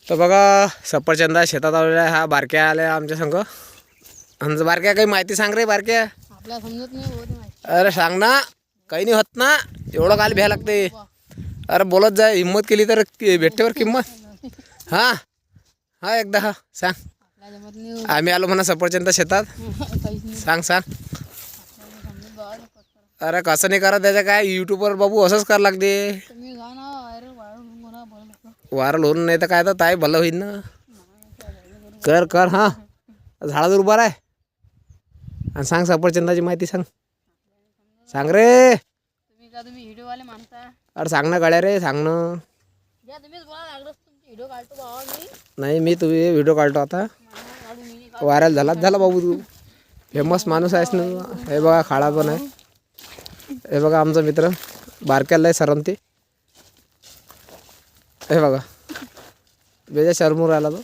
तर बघा सफरचंदा शेतात आलेला हा बारक्या आल्या आमच्या संग. आणि बारक्या काही माहिती सांग रे बारक्या. आपल्याला समजत नाही होत माहिती. अरे सांग ना, काही नाही होत ना, एवढं काल भ्या लागते. अरे बोलत जाय, हिंमत केली तर भेटतेवर किंमत. हां हा एकदा हा सांग. आपल्याला जमत नाही आम्ही आलो म्हणा सफरचंदा शेतात. काहीच नाही सांग सांग. आपल्याला समजत बाहेर पडतं. अरे कसं नाही करा त्याच्या काय यूट्यूबवर बाबू असंच करावं लागते. तुम्ही गा ना अरे वाळून म्हणा बोला वारं होऊन नाही तर काय तर ताई भलं होईल ना. कर कर हां, झाडावर उभा आहे आणि सांग सफरचंदाची माहिती सांग. सांग रे. तुम्ही व्हिडिओवाले मानता. अरे सांग ना गड्या रे, सांग ना. या तुम्हीच बोला लागलं तुमची व्हिडिओ काढतो बाबा मी. नाही मी तुम्ही व्हिडिओ काढतो आता. काढू मी व्हायरल झालाच झाला बाबू तू. फेमस माणूस आहेस ना. हे बघा खाडा पण आहे. हे बघा आमचा मित्र बारक्याला आहे सरंती. हे बघा बेजा शरमूर आला तो.